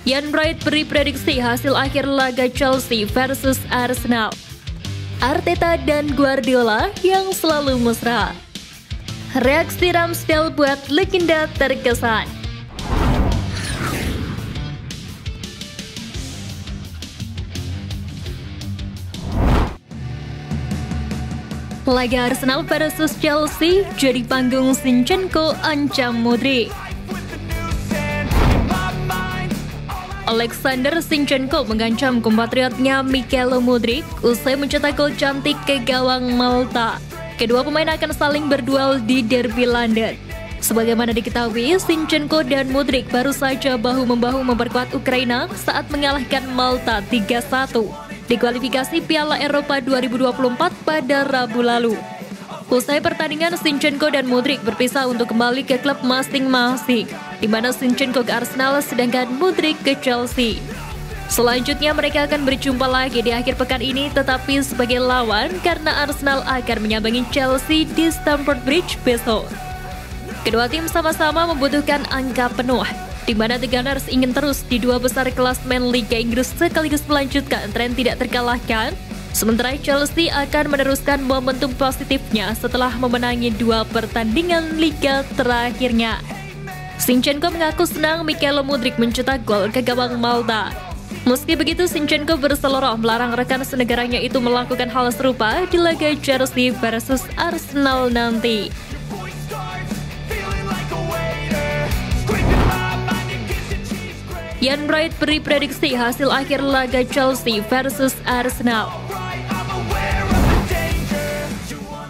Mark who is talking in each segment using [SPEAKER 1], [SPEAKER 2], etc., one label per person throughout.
[SPEAKER 1] Ian Wright beri prediksi hasil akhir laga Chelsea versus Arsenal. Arteta dan Guardiola yang selalu mesra. Reaksi Ramsdale buat legenda terkesan. Laga Arsenal versus Chelsea jadi panggung Zinchenko ancam Modric. Alexander Zinchenko mengancam kompatriotnya Mikhailo Modric usai mencetak gol cantik ke gawang Malta. Kedua pemain akan saling berduel di derby London. Sebagaimana diketahui, Zinchenko dan Modric baru saja bahu-membahu memperkuat Ukraina saat mengalahkan Malta 3-1 di kualifikasi Piala Eropa 2024 pada Rabu lalu. Usai pertandingan, Zinchenko dan Modric berpisah untuk kembali ke klub masing-masing, di mana Zinchenko ke Arsenal sedangkan Modric ke Chelsea. Selanjutnya mereka akan berjumpa lagi di akhir pekan ini, tetapi sebagai lawan karena Arsenal akan menyambangi Chelsea di Stamford Bridge besok. Kedua tim sama-sama membutuhkan angka penuh, di mana The Gunners ingin terus di dua besar klasmen Liga Inggris sekaligus melanjutkan tren tidak terkalahkan. Sementara Chelsea akan meneruskan momentum positifnya setelah memenangi dua pertandingan liga terakhirnya. Zinchenko mengaku senang Mikhailo Modric mencetak gol ke gawang Malta. Meski begitu, Zinchenko berseloroh melarang rekan senegaranya itu melakukan hal serupa di laga Chelsea versus Arsenal nanti. Ian Wright beri prediksi hasil akhir laga Chelsea versus Arsenal.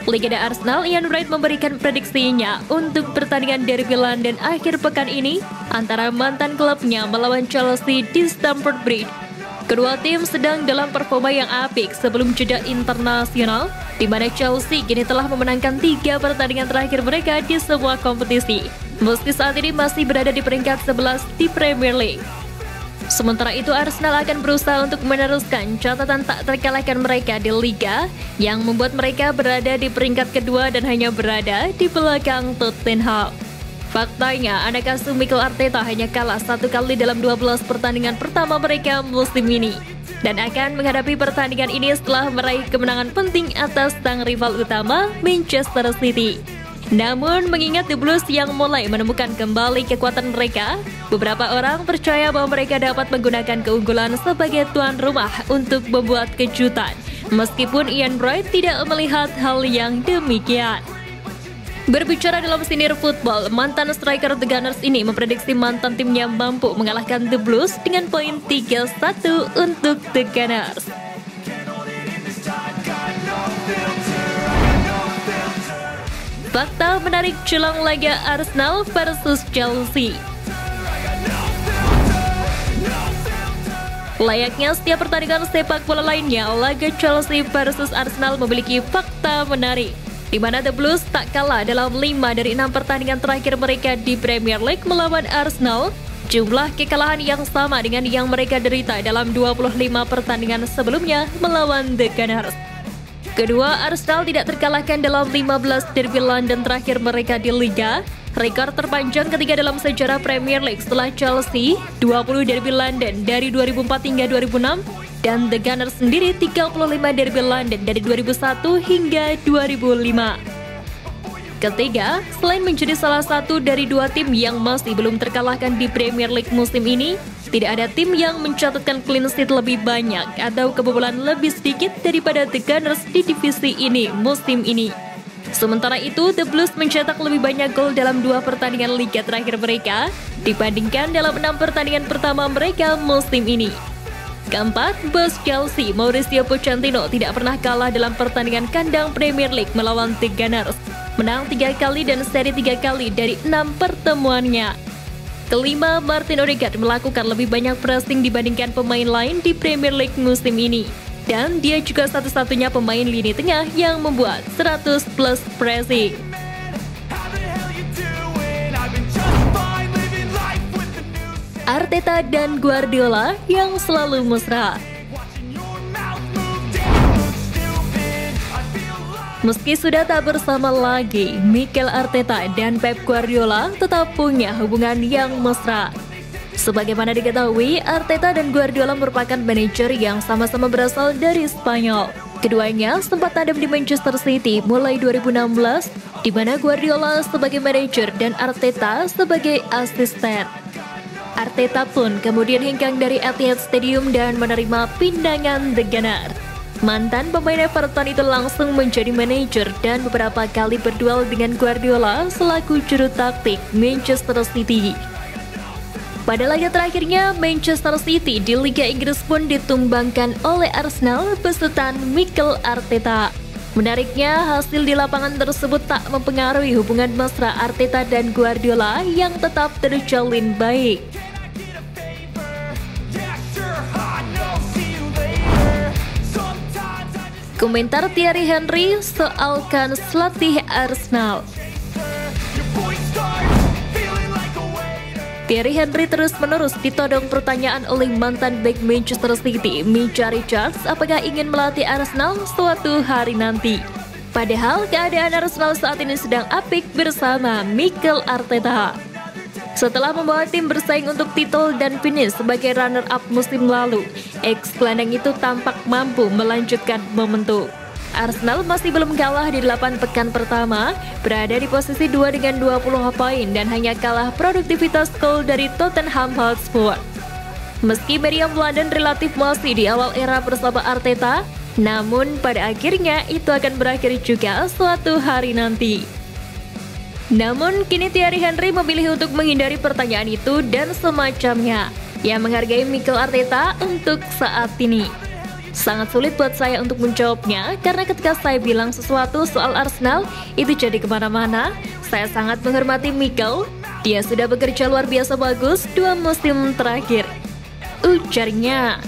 [SPEAKER 1] Legenda Arsenal Ian Wright memberikan prediksinya untuk pertandingan derby London akhir pekan ini antara mantan klubnya melawan Chelsea di Stamford Bridge. Kedua tim sedang dalam performa yang apik sebelum jeda internasional, di mana Chelsea kini telah memenangkan 3 pertandingan terakhir mereka di semua kompetisi, meski saat ini masih berada di peringkat 11 di Premier League. Sementara itu, Arsenal akan berusaha untuk meneruskan catatan tak terkalahkan mereka di Liga yang membuat mereka berada di peringkat kedua dan hanya berada di belakang Tottenham. Faktanya, anak asuh Mikel Arteta hanya kalah 1 kali dalam 12 pertandingan pertama mereka musim ini dan akan menghadapi pertandingan ini setelah meraih kemenangan penting atas sang rival utama Manchester City. Namun, mengingat The Blues yang mulai menemukan kembali kekuatan mereka, beberapa orang percaya bahwa mereka dapat menggunakan keunggulan sebagai tuan rumah untuk membuat kejutan, meskipun Ian Wright tidak melihat hal yang demikian. Berbicara dalam sinir football, mantan striker The Gunners ini memprediksi mantan timnya mampu mengalahkan The Blues dengan poin 3-1 untuk The Gunners. Fakta menarik jelang laga Arsenal versus Chelsea. Layaknya setiap pertandingan sepak bola lainnya, laga Chelsea versus Arsenal memiliki fakta menarik, di mana The Blues tak kalah dalam 5 dari 6 pertandingan terakhir mereka di Premier League melawan Arsenal, jumlah kekalahan yang sama dengan yang mereka derita dalam 25 pertandingan sebelumnya melawan The Gunners. Kedua, Arsenal tidak terkalahkan dalam 15 derby London terakhir mereka di Liga, rekor terpanjang ketiga dalam sejarah Premier League setelah Chelsea, 20 derby London dari 2004 hingga 2006, dan The Gunners sendiri 35 derby London dari 2001 hingga 2005. Ketiga, selain menjadi salah satu dari 2 tim yang masih belum terkalahkan di Premier League musim ini, tidak ada tim yang mencatatkan clean sheet lebih banyak atau kebobolan lebih sedikit daripada The Gunners di divisi ini musim ini. Sementara itu, The Blues mencetak lebih banyak gol dalam 2 pertandingan liga terakhir mereka dibandingkan dalam 6 pertandingan pertama mereka musim ini. Keempat, bos Chelsea Mauricio Pochettino tidak pernah kalah dalam pertandingan kandang Premier League melawan The Gunners, menang 3 kali dan seri 3 kali dari 6 pertemuannya. Kelima, Martin Odegaard melakukan lebih banyak pressing dibandingkan pemain lain di Premier League musim ini. Dan dia juga satu-satunya pemain lini tengah yang membuat 100 plus pressing. Arteta dan Guardiola yang selalu mesra. Meski sudah tak bersama lagi, Mikel Arteta dan Pep Guardiola tetap punya hubungan yang mesra. Sebagaimana diketahui, Arteta dan Guardiola merupakan manajer yang sama-sama berasal dari Spanyol. Keduanya sempat tandem di Manchester City mulai 2016, di mana Guardiola sebagai manajer dan Arteta sebagai asisten. Arteta pun kemudian hengkang dari Etihad Stadium dan menerima pindangan The Gunners. Mantan pemain Everton itu langsung menjadi manajer dan beberapa kali berduel dengan Guardiola selaku juru taktik Manchester City. Pada laga terakhirnya, Manchester City di Liga Inggris pun ditumbangkan oleh Arsenal besutan Mikel Arteta. Menariknya, hasil di lapangan tersebut tak mempengaruhi hubungan mesra Arteta dan Guardiola yang tetap terjalin baik. Komentar Thierry Henry soal kans latih Arsenal. Thierry Henry terus-menerus ditodong pertanyaan oleh mantan bek Manchester City, Micah Richards, apakah ingin melatih Arsenal suatu hari nanti. Padahal keadaan Arsenal saat ini sedang apik bersama Mikel Arteta. Setelah membawa tim bersaing untuk titel dan finish sebagai runner-up musim lalu, ex-gelandang itu tampak mampu melanjutkan momentum. Arsenal masih belum kalah di 8 pekan pertama, berada di posisi 2 dengan 20 poin dan hanya kalah produktivitas gol dari Tottenham Hotspur. Meski Meriam London relatif masih di awal era bersama Arteta, namun pada akhirnya itu akan berakhir juga suatu hari nanti. Namun kini Thierry Henry memilih untuk menghindari pertanyaan itu dan semacamnya, yang menghargai Mikel Arteta untuk saat ini. Sangat sulit buat saya untuk menjawabnya, karena ketika saya bilang sesuatu soal Arsenal, itu jadi kemana-mana. Saya sangat menghormati Mikel, dia sudah bekerja luar biasa bagus 2 musim terakhir, ujarnya.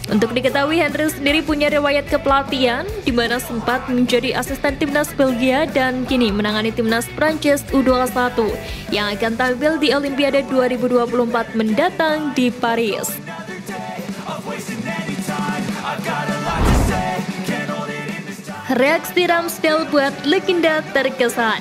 [SPEAKER 1] Untuk diketahui, Henry sendiri punya riwayat kepelatihan, di mana sempat menjadi asisten timnas Belgia dan kini menangani timnas Prancis U21 yang akan tampil di Olimpiade 2024 mendatang di Paris. Reaksi Ramsdale buat legenda terkesan.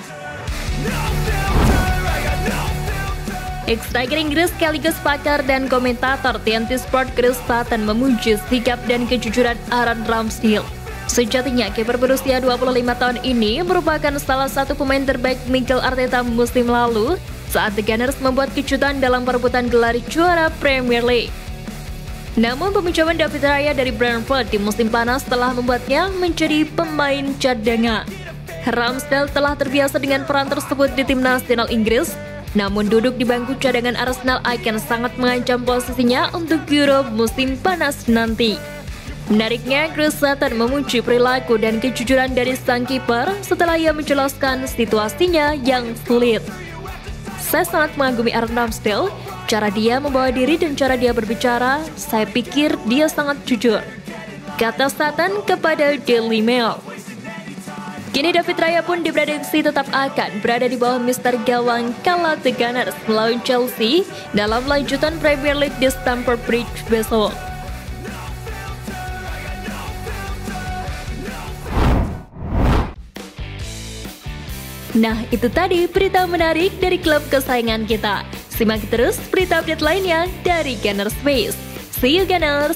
[SPEAKER 1] Ex-striker Inggris sekaligus pakar dan komentator TNT Sport Chris Sutton memuji sikap dan kejujuran Aaron Ramsdale. Sejatinya, kiper berusia 25 tahun ini merupakan salah satu pemain terbaik Mikel Arteta musim lalu saat The Gunners membuat kejutan dalam perebutan gelar juara Premier League. Namun peminjaman David Raya dari Brentford di musim panas telah membuatnya menjadi pemain cadangan. Ramsdale telah terbiasa dengan peran tersebut di tim nasional Inggris, namun duduk di bangku cadangan Arsenal akan sangat mengancam posisinya untuk Euro musim panas nanti. Menariknya, Chris Sutton memuji perilaku dan kejujuran dari sang kiper setelah ia menjelaskan situasinya yang sulit. Saya sangat mengagumi Aaron Ramsdale, cara dia membawa diri dan cara dia berbicara, saya pikir dia sangat jujur, kata Sutton kepada Daily Mail. Kini David Raya pun diprediksi tetap akan berada di bawah Mister Gawang kala The Gunners melawan Chelsea dalam lanjutan Premier League di Stamford Bridge besok. Nah, itu tadi berita menarik dari klub kesayangan kita. Simak terus berita update lainnya dari Gunners Space. See you Gunners!